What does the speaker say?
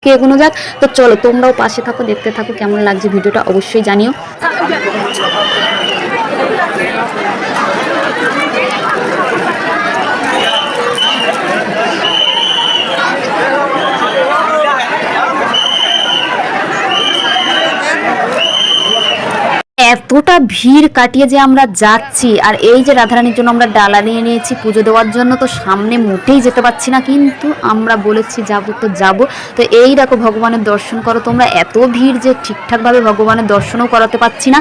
দিকে এগোনো যাক। তো চলো তোমরাও পাশে থাকো, দেখতে থাকো, কেমন লাগছে ভিডিওটা অবশ্যই জানিও। এতটা ভিড় কাটিয়ে যে আমরা যাচ্ছি, আর এই যে রাধারানীর জন্য আমরা ডালা নিয়ে নিয়েছি পুজো দেওয়ার জন্য, তো সামনে মোটেই যেতে পারছি না, কিন্তু আমরা বলেছি যাবো তো যাবো। তো এই দেখো ভগবানের দর্শন করো তোমরা, এত ভিড় যে ঠিকঠাকভাবে ভগবানের দর্শনও করাতে পারছি না।